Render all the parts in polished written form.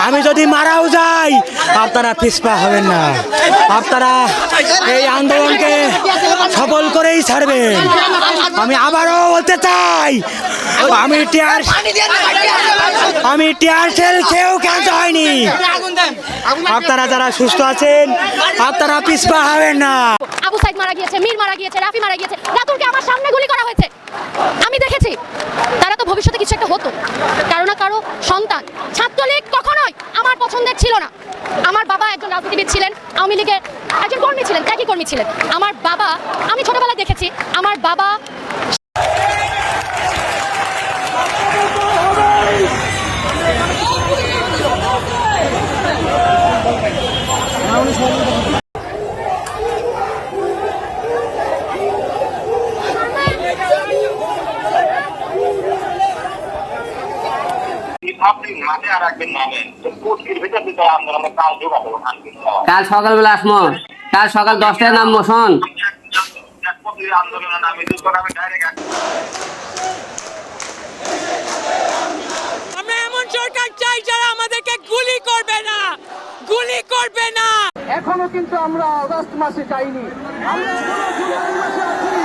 আমি যদি মারাও যাই আপনারা পিছপা হবেন না, আপনারা এই আন্দোলনকে সফল করেই ছাড়বেন। আমি আবারও বলতে চাই, আমি টিয়ার সেল খেয়েও ক্যান্স হয়নি। আপনারা যারা সুস্থ আছেন আপনারা পিছপা হবেন না। আবু সাইদ মারা গিয়েছে, মীর মারা গিয়েছে, রাফি মারা গিয়েছে, রাতুলকে আমার সামনে গুলি করা হয়েছে, আমি দেখেছি। তারা তো ভবিষ্যতে কিছু একটা হতো, কারো না কারো সন্তান। ছাত্রলীগ কখনোই আমার পছন্দের ছিল না। আমার বাবা একজন রাজনীতিবিদ ছিলেন, আওয়ামী লীগের একজন কর্মী ছিলেন, ত্যাগী কর্মী ছিলেন। আমার বাবা, আমি ছোটবেলায় দেখেছি আমার বাবা কাল সকালবেলা আসমো, কাল সকাল 10টায় নামবো। শোন, আমরা এমন সরকার চাই যারা আমাদেরকে গুলি করবে না, গুলি করবে না। এখনো কিন্তু আমরা আগস্ট মাসে যাইনি, আমরা জুলাই মাসে আছি।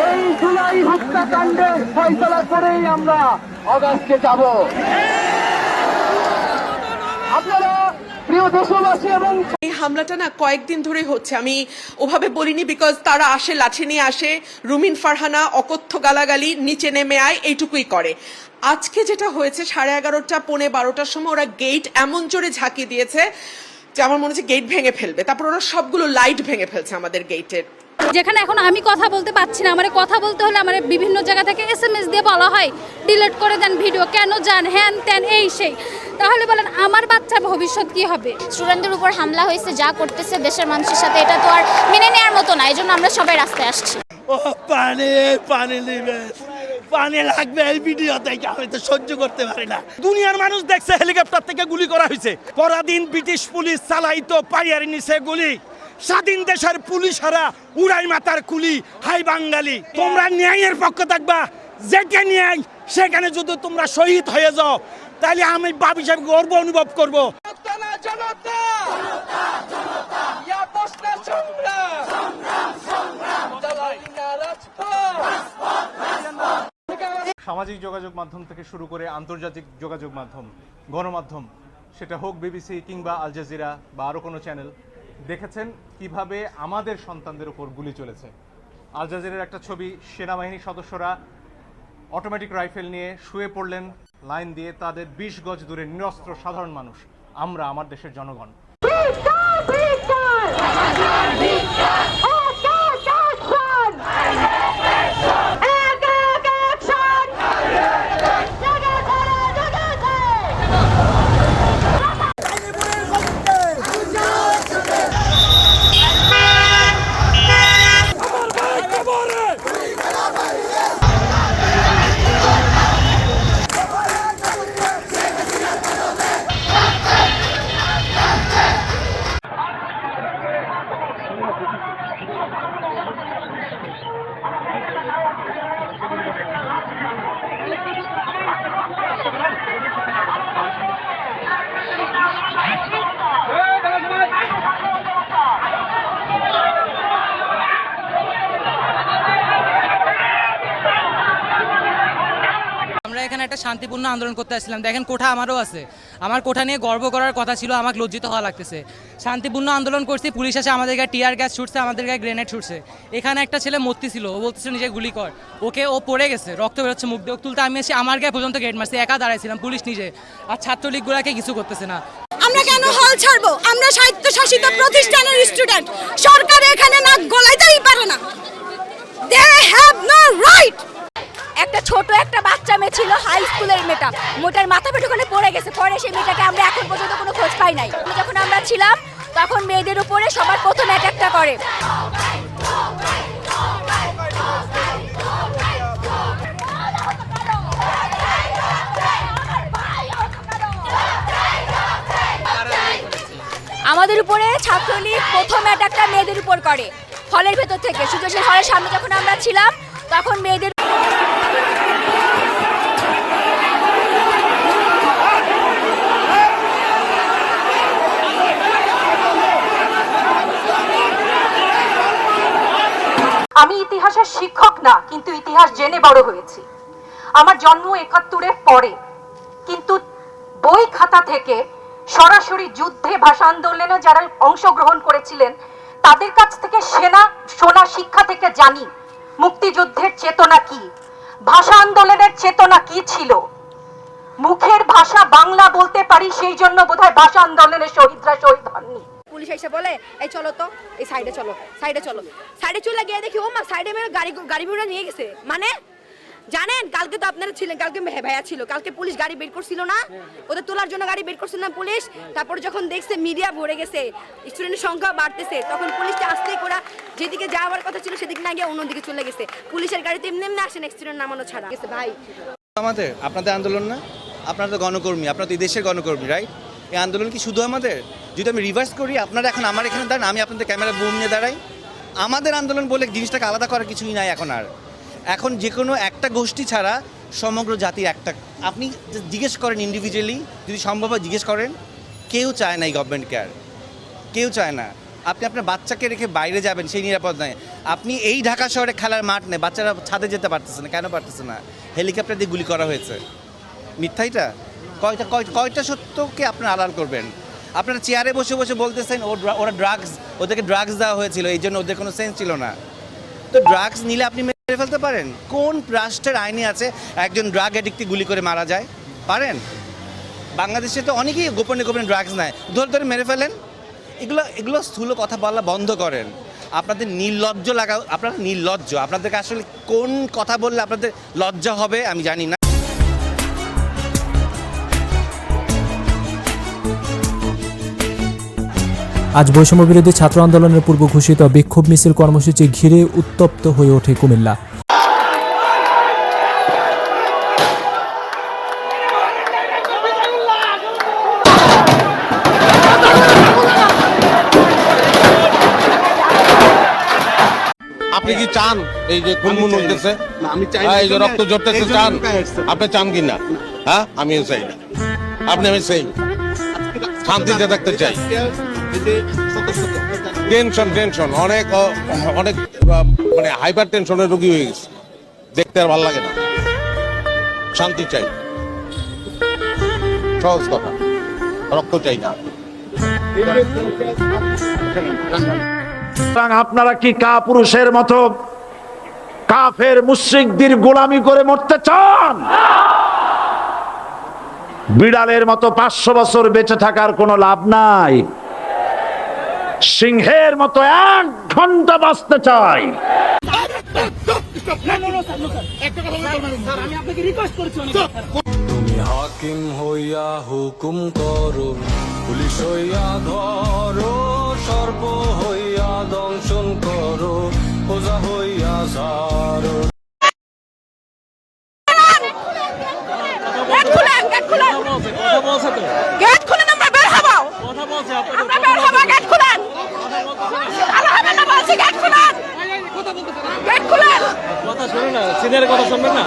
এই জুলাই হত্যাকাণ্ডের ফয়সালা করেই আমরা আগস্টে যাব। আপনারা প্রিয় দেশবাসী, এবং এই হামলাটা না কয়েকদিন ধরে হচ্ছে। আমি ওভাবে বলিনি, বিকজ তারা আসে, লাঠি নিয়ে আসে, রুমিন ফারহানা অকথ্য গালাগালি, নিচে নেমে আয়, এইটুকুই করে। আজকে যেটা হয়েছে 11:30 পৌনে 12টার সময় ওরা গেট এমন জোরে ঝাঁকিয়ে দিয়েছে যে আমার মনে হচ্ছে গেট ভেঙে ফেলবে। তারপর ওরা সবগুলো লাইট ভেঙে ফেলছে আমাদের গেটের। যেখানে এখন আমি কথা বলতে পারছি না, আমার কথা বলতে হলে আমার বিভিন্ন জায়গা থেকে SMS দিয়ে বলা হয় ডিলিট করে দেন ভিডিও, কেন যান, হ্যান ত্যান এই সেই। তাহলে বলেন আমার বাচ্চার ভবিষ্যৎ কি হবে? স্টুডেন্টদের উপর হামলা হয়েছে, যা করতেছে দেশের মানুষের সাথে, এটা তো আর মেনে নেওয়ার মতো না। এই জন্য আমরা সবাই রাস্তায় আসছি। ও পানি, পানি দিবে, পানি লাগবে। এই ভিডিও দেখে আমি তো সহ্য করতে পারি না। দুনিয়ার মানুষ দেখছে হেলিকপ্টার থেকে গুলি করা হয়েছে। পরাধীন ব্রিটিশ পুলিশ চালাইতো পাইয়ার নিচে গুলি। স্বাধীন দেশের পুলিশেরা উড়াই মাতার কুলি। হাই বাঙালি, তোমরা ন্যায়ের পক্ষে থাকবা। যেটা ন্যায় সেখানে যদি তোমরা শহীদ হয়ে যাও, তাহলে আমি বাপ হিসাবে গর্ব অনুভব করবো। সামাজিক যোগাযোগ মাধ্যম থেকে শুরু করে আন্তর্জাতিক যোগাযোগ মাধ্যম, গণমাধ্যম, সেটা হোক বিবিসি কিংবা আল জাজিরা বা আরও কোনো চ্যানেল, দেখেছেন কিভাবে আমাদের সন্তানদের উপর গুলি চলেছে। আল জাজিরার একটা ছবি, সেনাবাহিনীর সদস্যরা অটোমেটিক রাইফেল নিয়ে শুয়ে পড়লেন লাইন দিয়ে, তাদের 20 গজ দূরে নিরস্ত্র সাধারণ মানুষ। আমরা, আমার দেশের জনগণ। আমরা এখানে একটা শান্তিপূর্ণ আন্দোলন করতে আসছিলাম। দেখেন কোঠা আমারও আছে, আমার কোঠা নিয়ে গর্ব করার কথা ছিল, আমাকে লজ্জিত হওয়া লাগতেছে। শান্তিপূর্ণ আন্দোলন করছি, পুলিশ এসে আমাদের গায়ে টিয়ার গ্যাস ছুটছে, আমাদের গায়ে গ্রেনেড ছুটছে। এখানে একটা ছেলে মূর্তি ছিল, ও বলতেছে নিজে গুলি কর, ও পড়ে গেছে, রক্ত বেরোচ্ছে মুখ দিয়ে। তুলতে আমি এসে আমার গায়ে পর্যন্ত গেট মারছি, একা দাঁড়াইছিলাম, পুলিশ নিজে। আর ছাত্রলীগগুলাকে কিছু করতেছে না। আমরা কেন হল ছাড়বো? আমরা স্বায়ত্তশাসিত প্রতিষ্ঠানের স্টুডেন্ট, সরকার এখানে নাক গলাইতেই পারে না। They have no right. একটা ছোট একটা বাচ্চা মেয়ে ছিল, হাই স্কুলের মেয়েটা, মোটার মাথা পেটে ওখানে পড়ে গেছে। পরে সেই মেয়েটাকে আমরা এখন পর্যন্ত কোনো খোঁজ পাই নাই। যখন আমরা ছিলাম তখন মেয়েদের উপরে সবার প্রথম অ্যাটাকটা করে। আমাদের উপরে ছাত্রলীগ প্রথম অ্যাটাকটা মেয়েদের উপর করে, হলের ভেতর থেকে। সুযোগের হলের সামনে যখন আমরা ছিলাম তখন মেয়েদের আমি ইতিহাসের শিক্ষক না, কিন্তু ইতিহাস জেনে বড় হয়েছি। আমার জন্ম ৭১-এর পরে, কিন্তু বই খাতা থেকে সরাসরি যুদ্ধে ভাষা আন্দোলনে যারা অংশগ্রহণ করেছিলেন তাদের কাছ থেকে শোনা শিক্ষা থেকে জানি মুক্তিযুদ্ধের চেতনা কি, ভাষা আন্দোলনের চেতনা কি ছিল। মুখের ভাষা বাংলা বলতে পারি, সেই জন্য বোধহয় ভাষা আন্দোলনের শহীদরা শহীদ হননি। পুলিশ এসে বলে এই চলো তো, এই সাইডে চলো, সাইডে চলো, সাইডে চলে গিয়ে দেখি ও মা সাইডে মেরে গাড়ি বুড়া নিয়ে গেছে। মানে জানেন কালকে তো আপনারা ছিলেন, কালকে ভাইয়া ছিল, কালকে পুলিশ গাড়ি বের করছিল না, ওদের তোলার জন্য গাড়ি বের করছিল না পুলিশ। তারপর যখন দেখছে মিডিয়া ভরে গেছে, স্টুডেন্টের সংখ্যা বাড়তেছে, তখন পুলিশটা আস্তে করে যেদিকে যাওয়ার কথা ছিল সেদিকে না গিয়ে অন্যদিকে চলে গেছে। পুলিশের গাড়িতে এমনি এমনি আসেন স্টুডেন্ট নামানো ছাড়া গেছে। ভাই আপনাদের আন্দোলন না, আপনারা তো গণকর্মী, আপনারা তো এই দেশের গণকর্মী, রাইট? এই আন্দোলন কি শুধু আমাদের? যদি আমি রিভার্স করি, আপনারা এখন আমার এখানে দাঁড়ান, আমি আপনাদের ক্যামেরা বুম নিয়ে দাঁড়াই। আমাদের আন্দোলন বলে জিনিসটাকে আলাদা করার কিছুই নাই এখন। আর এখন যে কোনো একটা গোষ্ঠী ছাড়া সমগ্র জাতির একটা, আপনি জিজ্ঞেস করেন ইন্ডিভিজুয়ালি, যদি সম্ভব হয় জিজ্ঞেস করেন, কেউ চায় না এই গভর্নমেন্ট কেয়ার, কেউ চায় না। আপনি আপনার বাচ্চাকে রেখে বাইরে যাবেন, সেই নিরাপদ নয়। আপনি এই ঢাকা শহরে খেলার মাঠ নেই, বাচ্চারা ছাদে যেতে পারতেছে না। কেন পারতেছে না? হেলিকপ্টার দিয়ে গুলি করা হয়েছে। মিথ্যাইটা কয়টা সত্যকে আপনারা আড়াল করবেন? আপনারা চেয়ারে বসে বসে বলতেছেন ওরা ড্রাগস, ওদেরকে ড্রাগস দেওয়া হয়েছিল, এই জন্য ওদের কোনো সেন্স ছিল না। তো ড্রাগস নিলে আপনি মেরে ফেলতে পারেন? কোন রাষ্ট্রের আইনে আছে একজন ড্রাগ অ্যাডিক্টকে গুলি করে মারা যায়? পারেন? বাংলাদেশে তো অনেকেই গোপনে গোপনে ড্রাগস নেয়, ধরে মেরে ফেলেন। এগুলো স্থূল কথা বলা বন্ধ করেন। আপনাদের নির্লজ্জ লাগা, আপনারা নির্লজ্জ। আপনাদেরকে আসলে কোন কথা বললে আপনাদের লজ্জা হবে আমি জানি না। আজ বৈষম্য বিরোধী ছাত্র আন্দোলনের পূর্ব ঘোষিত বিক্ষোভ মিছিল কর্মসূচি ঘিরে উত্তপ্ত হয়ে ওঠে কুমিল্লা। আপনি কি চান এই যে খুনমুন হইতেছে, এই যে রক্ত ঝরতেছে, চান? আপনি চান কি না? হ্যাঁ, আমিও চাই না। আমি চাই শান্তিতে থাকতে চাই। টেনশন অনেক মানে হাইপার টেনশনের রোগী হয়ে গেছে, দেখতে আর ভালো লাগে না। শান্তি চাই, সহজ কথা, রক্ত চাই না। আপনারা কি কাপুরুষের মতো কাফের মুশরিকদের গোলামি করে মরতে চান? বিড়ালের মতো 500 বছর বেঁচে থাকার কোনো লাভ নাই। সিংহের মতো 1 ঘন্টা বাঁচতে চাই। তুমি হাকিম হইয়া হুকুম করো, পুলিশ হইয়া ধরো, সর্প হইয়া দংশন করো, ওজা হইয়া সারো। কথা শুনুন না, সিনিয়রের কথা শুনবেন না।